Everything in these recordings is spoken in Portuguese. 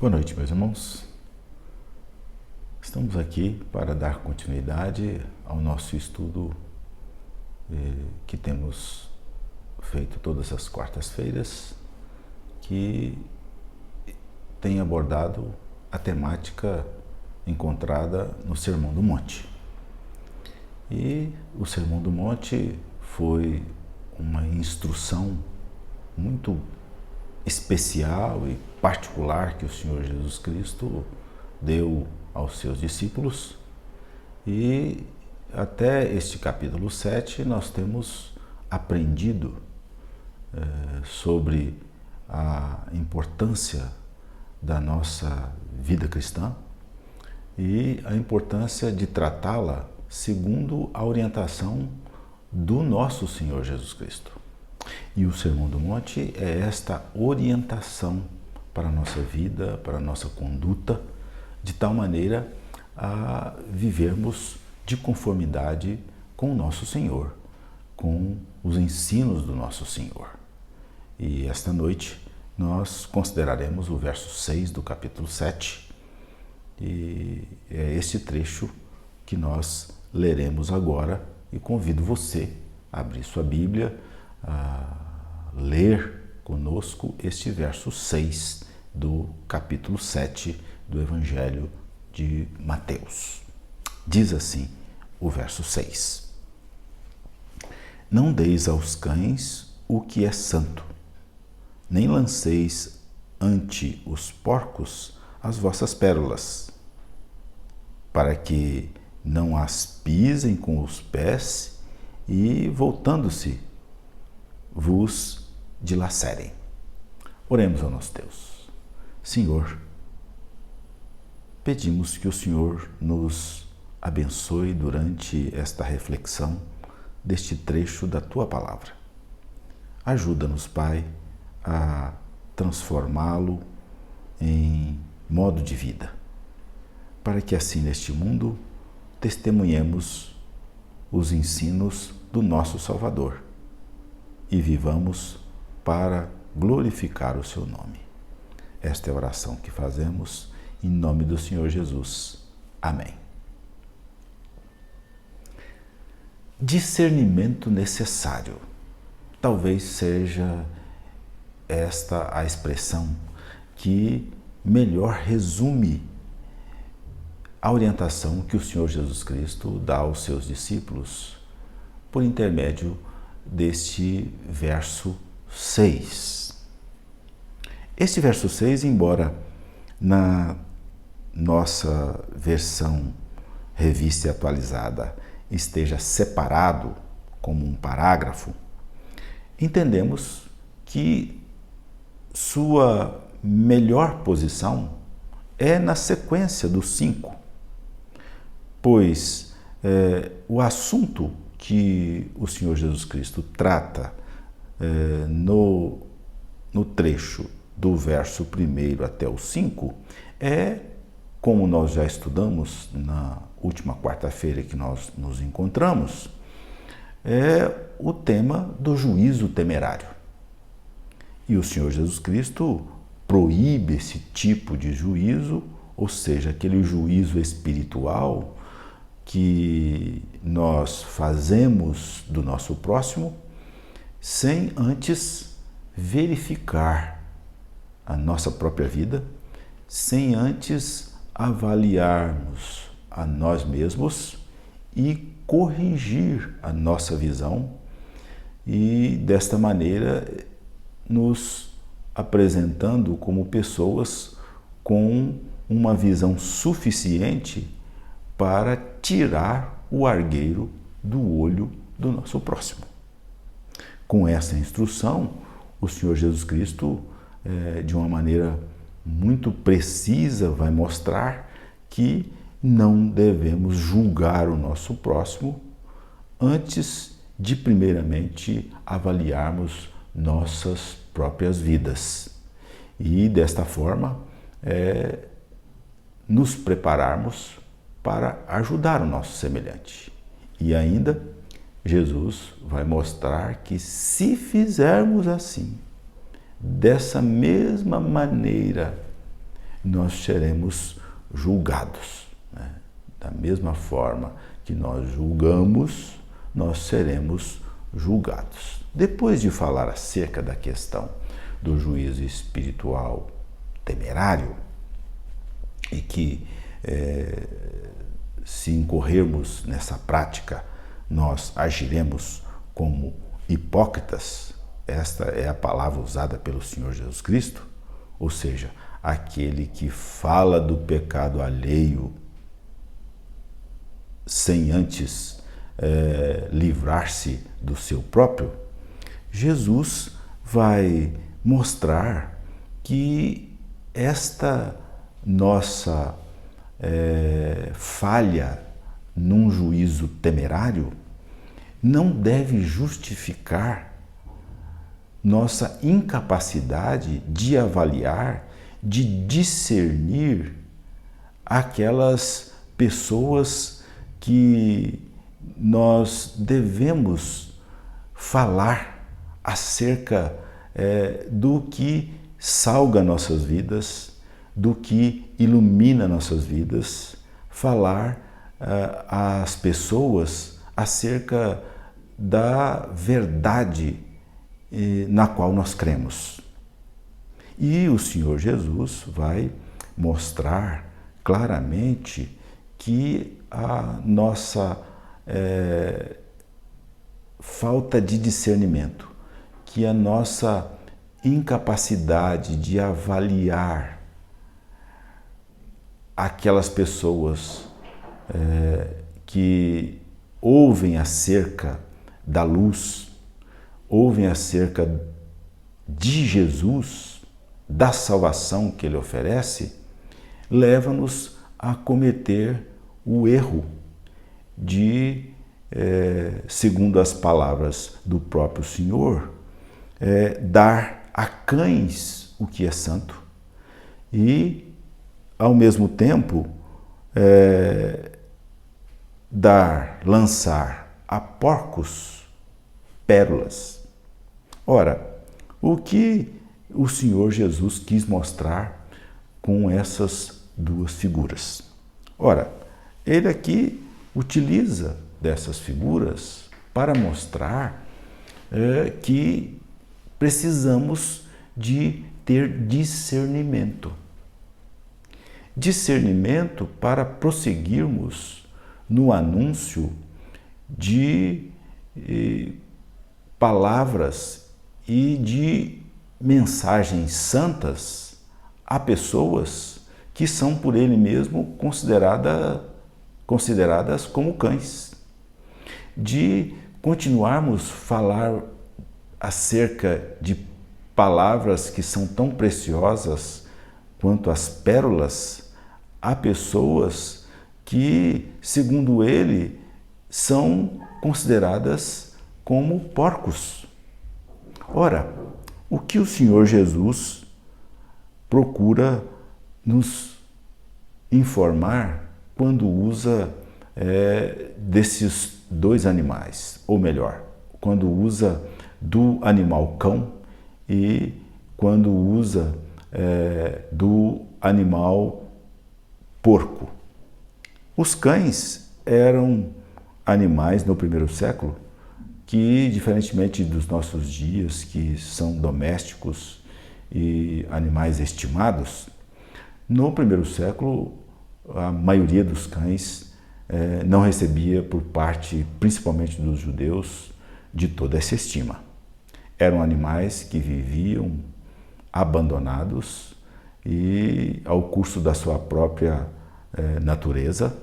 Boa noite, meus irmãos. Estamos aqui para dar continuidade ao nosso estudo que temos feito todas as quartas-feiras, que tem abordado a temática encontrada no Sermão do Monte. E o Sermão do Monte foi uma instrução muito especial e particular que o Senhor Jesus Cristo deu aos seus discípulos, e até este capítulo 7 nós temos aprendido sobre a importância da nossa vida cristã e a importância de tratá-la segundo a orientação do nosso Senhor Jesus Cristo. E o Sermão do Monte é esta orientação para a nossa vida, para a nossa conduta, de tal maneira a vivermos de conformidade com o nosso Senhor, com os ensinos do nosso Senhor. E esta noite nós consideraremos o verso 6 do capítulo 7, e é este trecho que nós leremos agora, e convido você a abrir sua Bíblia, a ler conosco este verso 6 do capítulo 7 do Evangelho de Mateus. Diz assim o verso 6: Não deis aos cães o que é santo, nem lanceis ante os porcos as vossas pérolas, para que não as pisem com os pés e, voltando-se, vos dilacerem. Oremos ao nosso Deus. Senhor, pedimos que o Senhor nos abençoe durante esta reflexão deste trecho da Tua Palavra. Ajuda-nos, Pai, a transformá-lo em modo de vida, para que assim neste mundo testemunhemos os ensinos do nosso Salvador e vivamos para glorificar o seu nome. Esta é a oração que fazemos em nome do Senhor Jesus. Amém. Discernimento necessário. Talvez seja esta a expressão que melhor resume a orientação que o Senhor Jesus Cristo dá aos seus discípulos por intermédio deste verso 6. Este verso 6, embora na nossa versão revista e atualizada esteja separado como um parágrafo, entendemos que sua melhor posição é na sequência do 5, pois o assunto que o Senhor Jesus Cristo trata no trecho do verso 1 até o 5 é, como nós já estudamos na última quarta-feira que nós nos encontramos, é o tema do juízo temerário. E o Senhor Jesus Cristo proíbe esse tipo de juízo, ou seja, aquele juízo espiritual que nós fazemos do nosso próximo sem antes verificar a nossa própria vida, sem antes avaliarmos a nós mesmos e corrigir a nossa visão e, desta maneira, nos apresentando como pessoas com uma visão suficiente para tirar o argueiro do olho do nosso próximo. Com essa instrução, o Senhor Jesus Cristo, de uma maneira muito precisa, vai mostrar que não devemos julgar o nosso próximo antes de, primeiramente, avaliarmos nossas próprias vidas. E, desta forma, nos prepararmos para ajudar o nosso semelhante. E ainda, Jesus vai mostrar que se fizermos assim, dessa mesma maneira, nós seremos julgados, né? Da mesma forma que nós julgamos, nós seremos julgados. Depois de falar acerca da questão do juízo espiritual temerário, e que se incorrermos nessa prática, nós agiremos como hipócritas, esta é a palavra usada pelo Senhor Jesus Cristo, ou seja, aquele que fala do pecado alheio sem antes livrar-se do seu próprio. Jesus vai mostrar que esta nossa falha num juízo temerário não deve justificar nossa incapacidade de avaliar, de discernir aquelas pessoas que nós devemos falar acerca do que salga nossas vidas, do que ilumina nossas vidas, falar às pessoas acerca da verdade na qual nós cremos. E o Senhor Jesus vai mostrar claramente que a nossa falta de discernimento, que a nossa incapacidade de avaliar aquelas pessoas que ouvem acerca da luz, ouvem acerca de Jesus, da salvação que Ele oferece, leva-nos a cometer o erro de, segundo as palavras do próprio Senhor, dar a cães o que é santo e, ao mesmo tempo, lançar a porcos pérolas. Ora, o que o Senhor Jesus quis mostrar com essas duas figuras? Ora, ele aqui utiliza dessas figuras para mostrar que precisamos de ter discernimento. Discernimento para prosseguirmos no anúncio de palavras e de mensagens santas a pessoas que são por ele mesmo consideradas como cães. De continuarmos a falar acerca de palavras que são tão preciosas quanto as pérolas a pessoas que, segundo ele, são consideradas como porcos. Ora, o que o Senhor Jesus procura nos informar quando usa desses dois animais, ou melhor, quando usa do animal cão e quando usa do animal porco. Os cães eram animais no primeiro século que, diferentemente dos nossos dias, que são domésticos e animais estimados, no primeiro século a maioria dos cães não recebia por parte, principalmente dos judeus, de toda essa estima. Eram animais que viviam abandonados e ao curso da sua própria natureza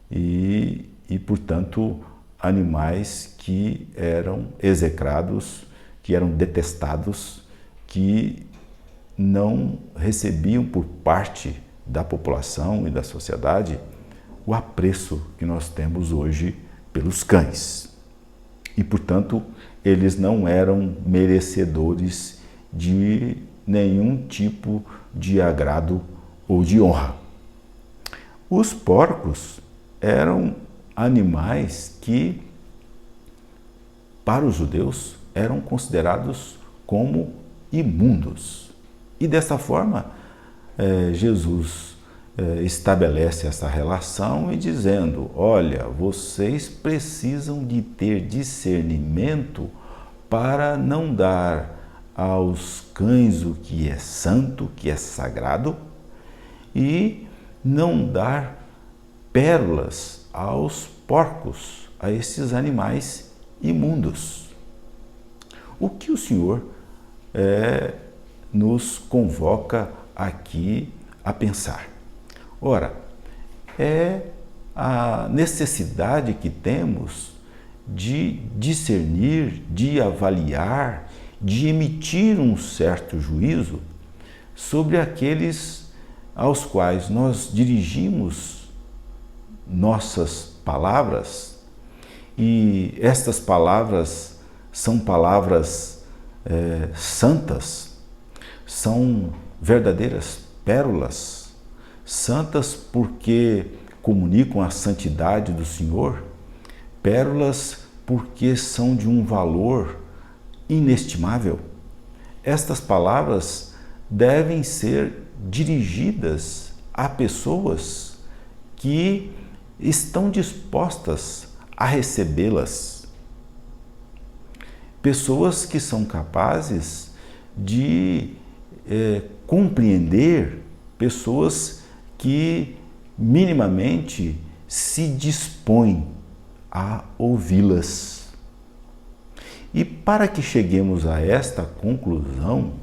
e, portanto, animais que eram execrados, que eram detestados, que não recebiam por parte da população e da sociedade o apreço que nós temos hoje pelos cães. E, portanto, eles não eram merecedores de nenhum tipo de agrado ou de honra. Os porcos eram animais que, para os judeus, eram considerados como imundos. E dessa forma, Jesus estabelece essa relação e dizendo: olha, vocês precisam de ter discernimento para não dar aos cães o que é santo, que é sagrado, e não dar pérolas aos porcos, a esses animais imundos. O que o Senhor nos convoca aqui a pensar? Ora, é a necessidade que temos de discernir, de avaliar, de emitir um certo juízo sobre aqueles aos quais nós dirigimos nossas palavras, e estas palavras são palavras santas, são verdadeiras pérolas, santas porque comunicam a santidade do Senhor, pérolas porque são de um valor inestimável. Estas palavras devem ser dirigidas a pessoas que estão dispostas a recebê-las. Pessoas que são capazes de compreender, pessoas que minimamente se dispõem a ouvi-las. E para que cheguemos a esta conclusão,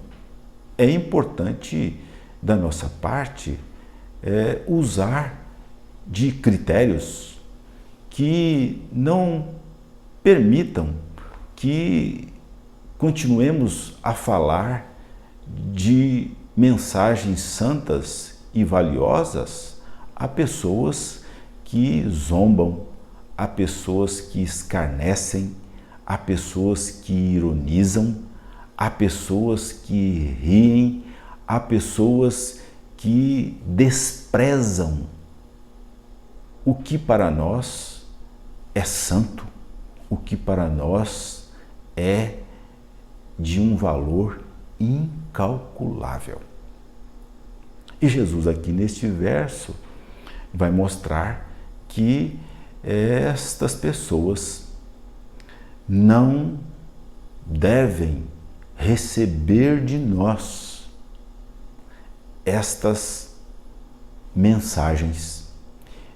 é importante da nossa parte usar de critérios que não permitam que continuemos a falar de mensagens santas e valiosas a pessoas que zombam, a pessoas que escarnecem, a pessoas que ironizam, a pessoas que riem, a pessoas que desprezam o que para nós é santo, o que para nós é de um valor incalculável. E Jesus aqui neste verso vai mostrar que estas pessoas não devem receber de nós estas mensagens,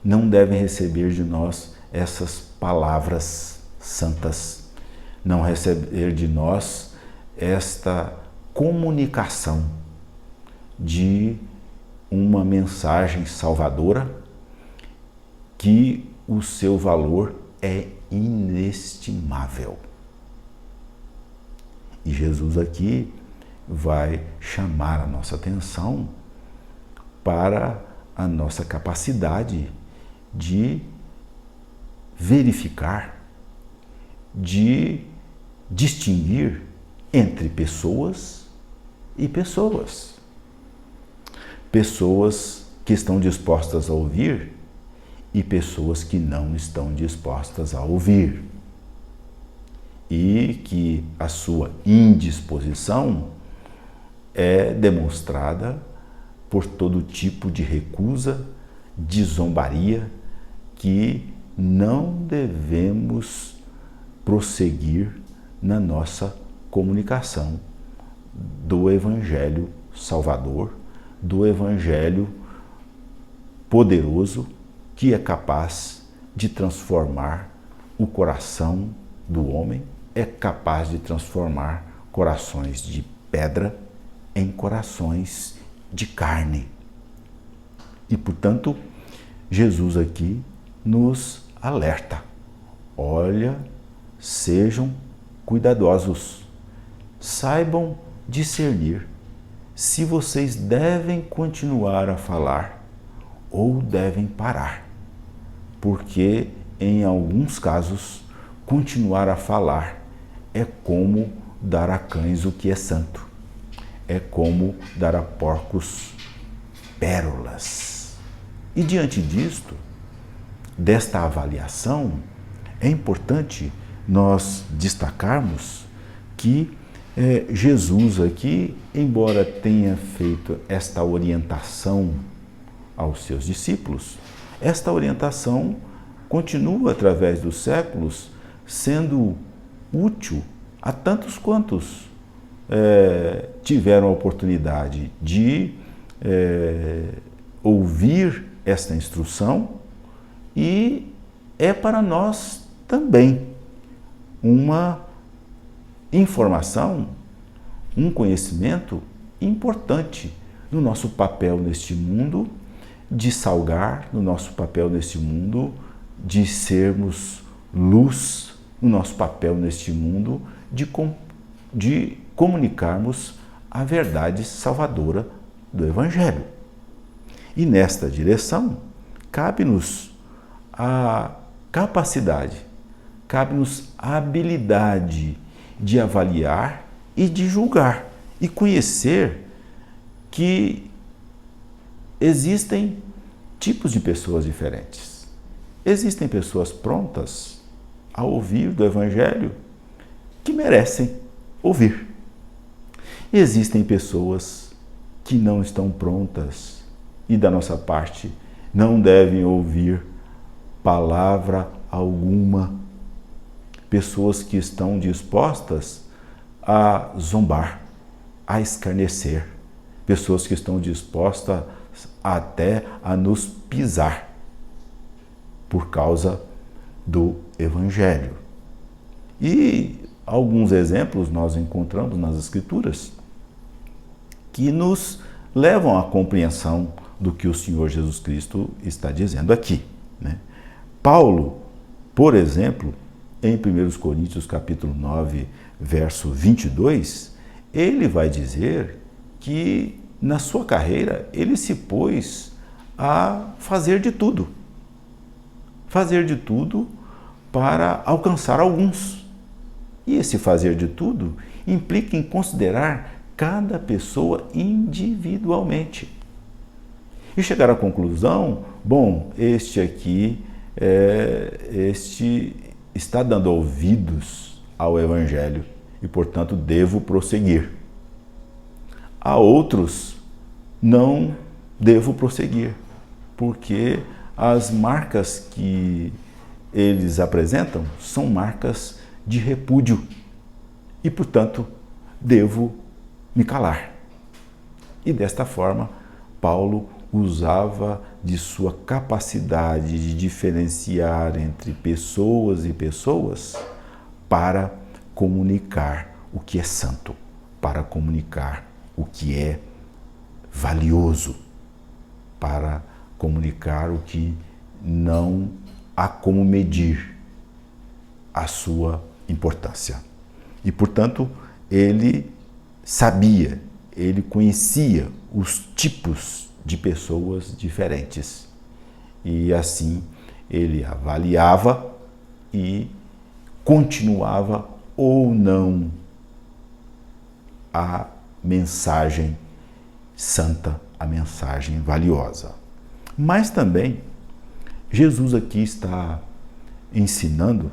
não devem receber de nós essas palavras santas, não receber de nós esta comunicação de uma mensagem salvadora que o seu valor é inestimável. E Jesus aqui vai chamar a nossa atenção para a nossa capacidade de verificar, de distinguir entre pessoas e pessoas. Pessoas que estão dispostas a ouvir e pessoas que não estão dispostas a ouvir. E que a sua indisposição é demonstrada por todo tipo de recusa, de zombaria, que não devemos prosseguir na nossa comunicação do Evangelho Salvador, do Evangelho poderoso que é capaz de transformar o coração do homem, é capaz de transformar corações de pedra em corações de carne. E, portanto, Jesus aqui nos alerta. Olha, sejam cuidadosos, saibam discernir se vocês devem continuar a falar ou devem parar, porque em alguns casos continuar a falar é como dar a cães o que é santo, é como dar a porcos pérolas. E diante disto, desta avaliação, é importante nós destacarmos que Jesus aqui, embora tenha feito esta orientação aos seus discípulos, esta orientação continua através dos séculos sendo útil a tantos quantos tiveram a oportunidade de ouvir esta instrução, e é para nós também uma informação, um conhecimento importante no nosso papel neste mundo de salgar, no nosso papel neste mundo de sermos luz, no nosso papel neste mundo de comunicarmos a verdade salvadora do Evangelho. E nesta direção, cabe-nos a capacidade, cabe-nos a habilidade de avaliar e de julgar e conhecer que existem tipos de pessoas diferentes. Existem pessoas prontas a ouvir do Evangelho que merecem ouvir. Existem pessoas que não estão prontas e, da nossa parte, não devem ouvir palavra alguma. Pessoas que estão dispostas a zombar, a escarnecer. Pessoas que estão dispostas até a nos pisar por causa do Evangelho. E alguns exemplos nós encontramos nas Escrituras que nos levam à compreensão do que o Senhor Jesus Cristo está dizendo aqui, né? Paulo, por exemplo, em 1 Coríntios capítulo 9, verso 22, ele vai dizer que na sua carreira ele se pôs a fazer de tudo para alcançar alguns. E esse fazer de tudo implica em considerar cada pessoa individualmente e chegar à conclusão: bom, este aqui, este está dando ouvidos ao Evangelho e, portanto, devo prosseguir. A outros, não devo prosseguir, porque as marcas que eles apresentam são marcas de repúdio e, portanto, devo me calar. E desta forma, Paulo usava de sua capacidade de diferenciar entre pessoas e pessoas para comunicar o que é santo, para comunicar o que é valioso, para comunicar o que não há como medir a sua importância. E, portanto, ele sabia, ele conhecia os tipos de pessoas diferentes. E assim ele avaliava e continuava ou não a mensagem santa, a mensagem valiosa. Mas também Jesus aqui está ensinando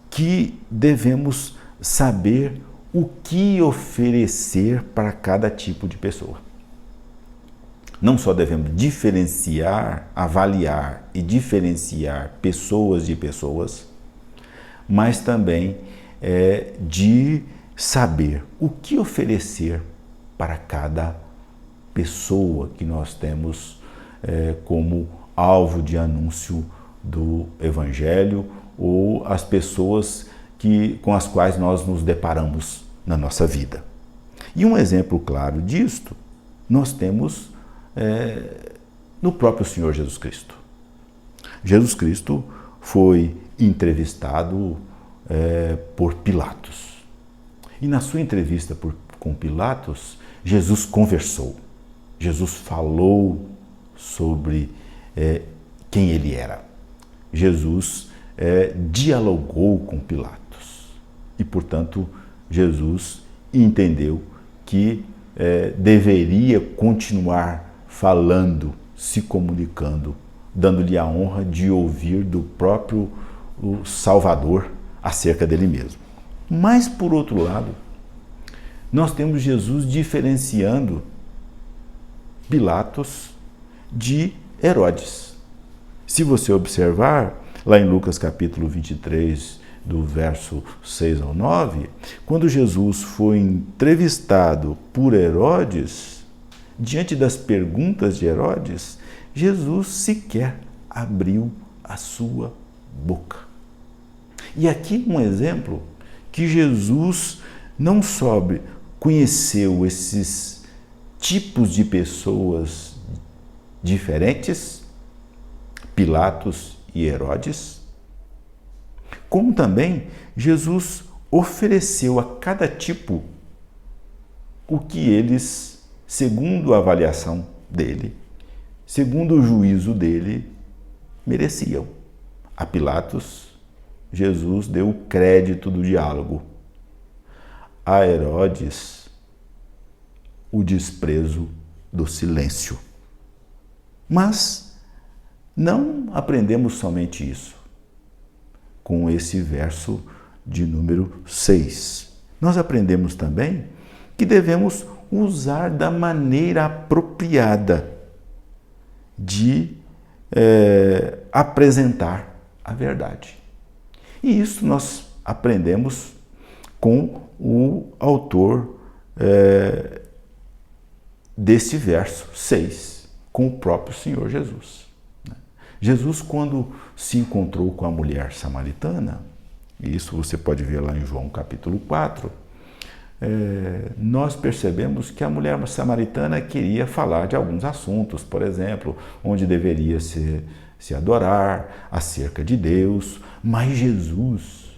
que devemos saber o que oferecer para cada tipo de pessoa. Não só devemos diferenciar, avaliar e diferenciar pessoas de pessoas, mas também de saber o que oferecer para cada pessoa que nós temos como alvo de anúncio do Evangelho, ou as pessoas com as quais nós nos deparamos na nossa vida. E um exemplo claro disto nós temos no próprio Senhor Jesus Cristo. Jesus Cristo foi entrevistado por Pilatos. E na sua entrevista com Pilatos, Jesus conversou. Jesus falou sobre quem ele era. Jesus dialogou com Pilatos. E, portanto, Jesus entendeu que deveria continuar falando, se comunicando, dando-lhe a honra de ouvir do próprio Salvador acerca dele mesmo. Mas, por outro lado, nós temos Jesus diferenciando Pilatos de Herodes. Se você observar, lá em Lucas capítulo 23, do verso 6 ao 9, quando Jesus foi entrevistado por Herodes, diante das perguntas de Herodes, Jesus sequer abriu a sua boca. E aqui um exemplo que Jesus não só conheceu esses tipos de pessoas diferentes, Pilatos e Herodes, como também Jesus ofereceu a cada tipo o que eles, segundo a avaliação dele, segundo o juízo dele, mereciam. A Pilatos, Jesus deu o crédito do diálogo. A Herodes, o desprezo do silêncio. Mas não aprendemos somente isso com esse verso de número 6. Nós aprendemos também que devemos usar da maneira apropriada de apresentar a verdade. E isso nós aprendemos com o autor desse verso 6, com o próprio Senhor Jesus. Jesus, quando se encontrou com a mulher samaritana, e isso você pode ver lá em João capítulo 4, nós percebemos que a mulher samaritana queria falar de alguns assuntos, por exemplo, onde deveria se adorar, acerca de Deus, mas Jesus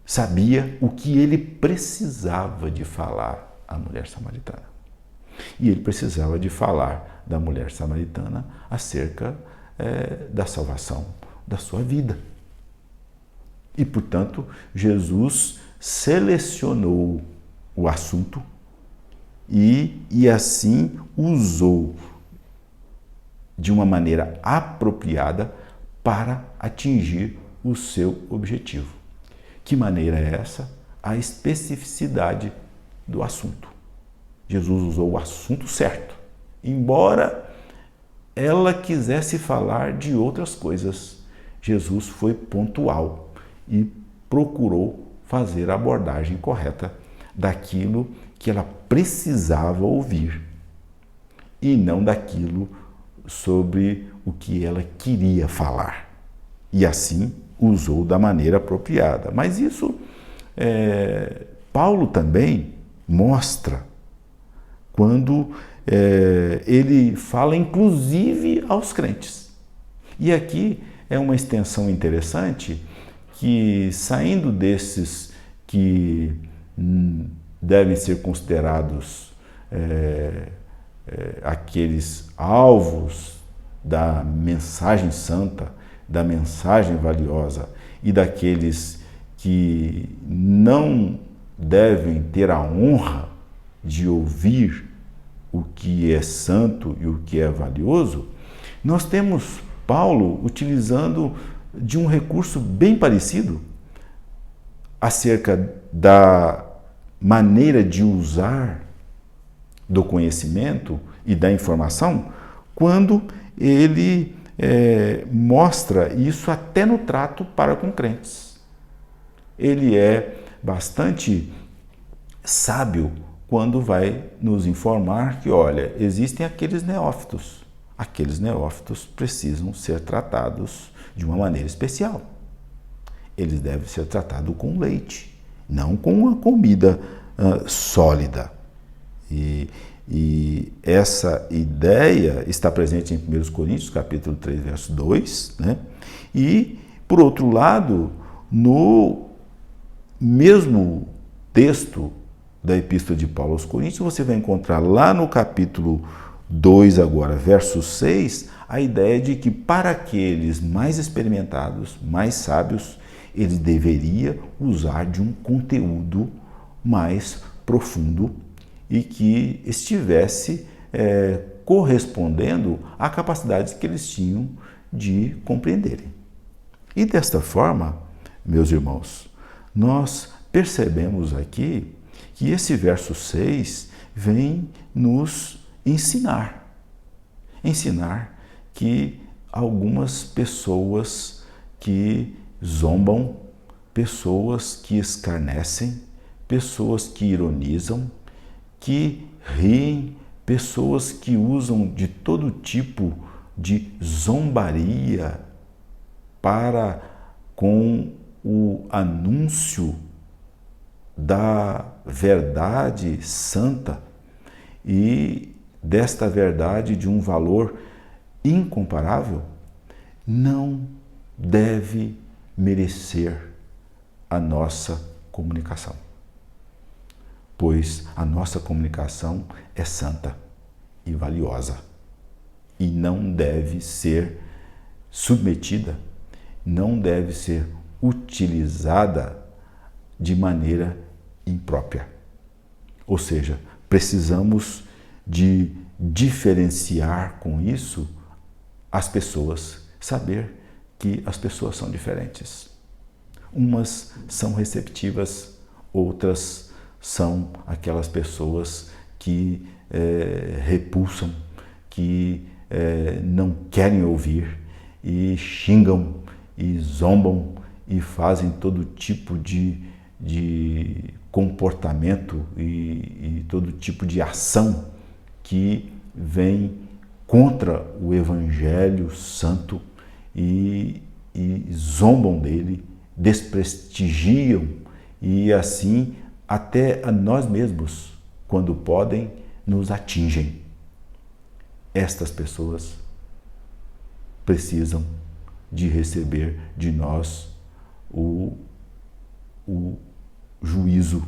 sabia o que ele precisava de falar à mulher samaritana. E ele precisava de falar da mulher samaritana acerca da salvação da sua vida. E, portanto, Jesus selecionou o assunto e assim usou de uma maneira apropriada para atingir o seu objetivo. Que maneira é essa? A especificidade do assunto. Jesus usou o assunto certo, embora ela quisesse falar de outras coisas. Jesus foi pontual e procurou fazer a abordagem correta daquilo que ela precisava ouvir e não daquilo sobre o que ela queria falar. E assim usou da maneira apropriada. Mas isso Paulo também mostra quando ele fala inclusive aos crentes. E aqui é uma extensão interessante que, saindo desses que devem ser considerados aqueles alvos da mensagem santa, da mensagem valiosa, e daqueles que não devem ter a honra de ouvir o que é santo e o que é valioso, nós temos Paulo utilizando de um recurso bem parecido acerca da maneira de usar do conhecimento e da informação, quando ele mostra isso até no trato para com crentes. Ele é bastante sábio quando vai nos informar que, olha, existem aqueles neófitos. Aqueles neófitos precisam ser tratados de uma maneira especial. Eles devem ser tratados com leite, não com uma comida sólida. E essa ideia está presente em 1 Coríntios, capítulo 3, verso 2, né? E, por outro lado, no mesmo texto da Epístola de Paulo aos Coríntios, você vai encontrar lá no capítulo 2 agora, verso 6, a ideia de que para aqueles mais experimentados, mais sábios, ele deveria usar de um conteúdo mais profundo e que estivesse correspondendo à capacidade que eles tinham de compreenderem. E desta forma, meus irmãos, nós percebemos aqui que esse verso 6 vem nos ensinar. Ensinar que algumas pessoas que zombam, pessoas que escarnecem, pessoas que ironizam, que riem, pessoas que usam de todo tipo de zombaria para com o anúncio da verdade santa e desta verdade de um valor incomparável, não deve merecer a nossa comunicação. Pois a nossa comunicação é santa e valiosa e não deve ser submetida, não deve ser utilizada de maneira imprópria. Ou seja, precisamos de diferenciar com isso as pessoas, saber que as pessoas são diferentes. Umas são receptivas, outras são aquelas pessoas que repulsam, que não querem ouvir e xingam e zombam e fazem todo tipo de comportamento e todo tipo de ação que vem contra o Evangelho Santo e zombam dele, desprestigiam e assim até a nós mesmos, quando podem, nos atingem. Estas pessoas precisam de receber de nós o juízo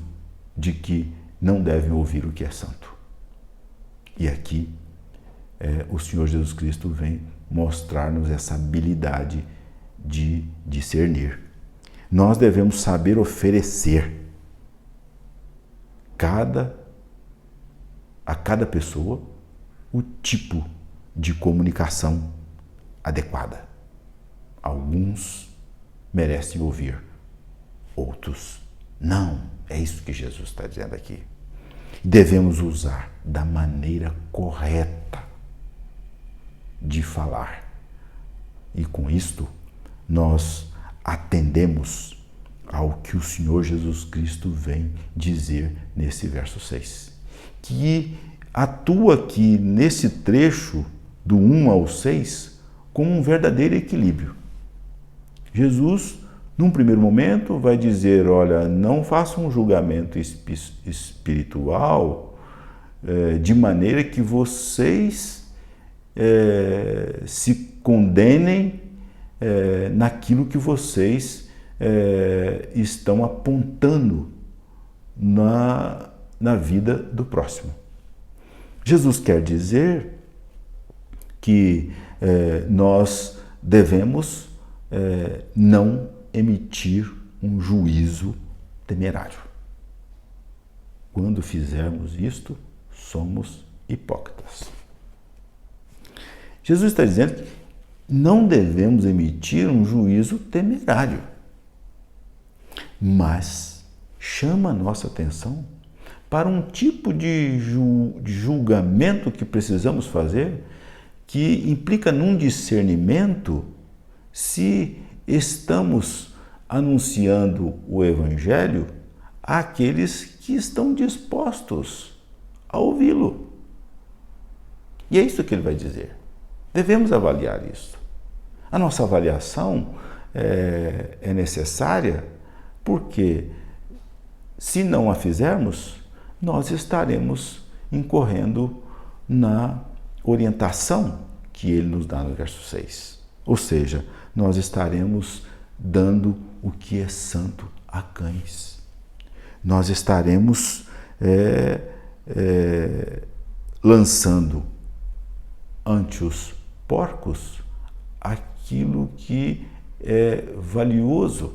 de que não devem ouvir o que é santo. E aqui o Senhor Jesus Cristo vem mostrar-nos essa habilidade de discernir. Nós devemos saber oferecer a cada pessoa o tipo de comunicação adequada. Alguns merecem ouvir, outros não. É isso que Jesus está dizendo aqui. Devemos usar da maneira correta de falar. E com isto, nós atendemos ao que o Senhor Jesus Cristo vem dizer nesse verso 6. Que atua aqui nesse trecho do 1 ao 6 como um verdadeiro equilíbrio. Jesus, num primeiro momento, vai dizer, olha, não faça um julgamento espiritual de maneira que vocês se condenem naquilo que vocês estão apontando na vida do próximo. Jesus quer dizer que nós devemos não emitir um juízo temerário. Quando fizermos isto, somos hipócritas. Jesus está dizendo que não devemos emitir um juízo temerário, mas chama a nossa atenção para um tipo de julgamento que precisamos fazer, que implica num discernimento se estamos anunciando o Evangelho àqueles que estão dispostos a ouvi-lo. E é isso que ele vai dizer. Devemos avaliar isso. A nossa avaliação é necessária porque, se não a fizermos, nós estaremos incorrendo na orientação que ele nos dá no verso 6. Ou seja, nós estaremos dando o que é santo a cães. Nós estaremos lançando ante os porcos aquilo que é valioso,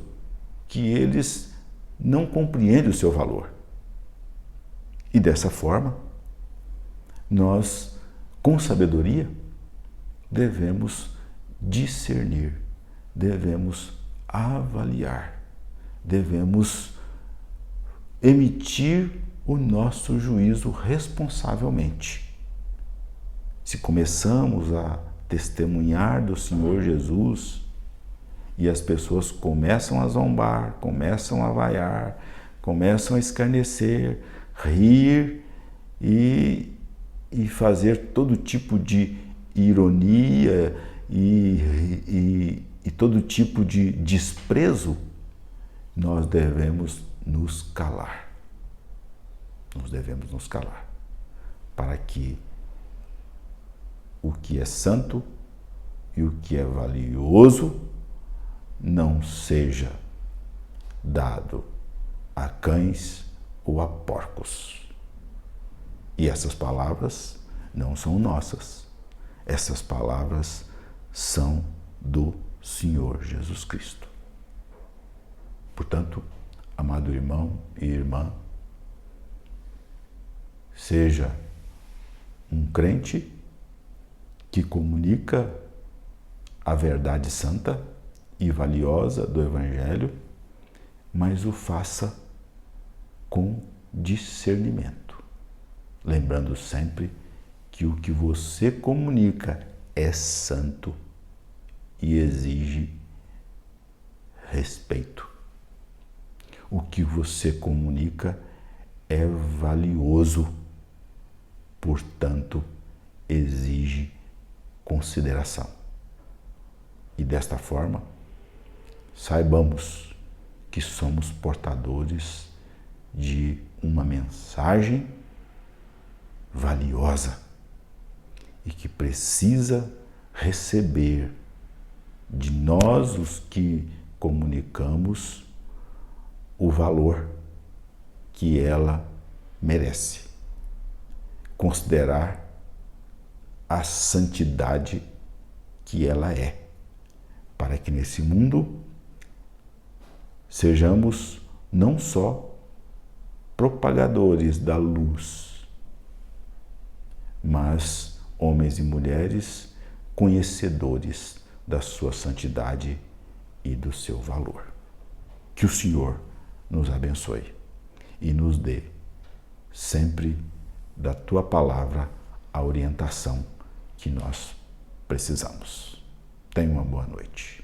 que eles não compreendem o seu valor. E dessa forma, nós, com sabedoria, devemos discernir, devemos avaliar, devemos emitir o nosso juízo responsavelmente. Se começamos a testemunhar do Senhor Jesus e as pessoas começam a zombar, começam a vaiar, começam a escarnecer, rir e fazer todo tipo de ironia e todo tipo de desprezo, nós devemos nos calar. Nós devemos nos calar para que o que é santo e o que é valioso não seja dado a cães ou a porcos. E essas palavras não são nossas. Essas palavras são do Senhor Jesus Cristo. Portanto, amado irmão e irmã, seja um crente que comunica a verdade santa e valiosa do Evangelho, mas o faça com discernimento, lembrando sempre que o que você comunica é santo e exige respeito. O que você comunica é valioso, portanto, exige consideração. E desta forma, saibamos que somos portadores de uma mensagem valiosa e que precisa receber de nós, os que comunicamos, o valor que ela merece. Considerar a santidade que ela é, para que nesse mundo sejamos não só propagadores da luz, mas homens e mulheres conhecedores da sua santidade e do seu valor. Que o Senhor nos abençoe e nos dê sempre da tua palavra a orientação que nós precisamos. Tenha uma boa noite.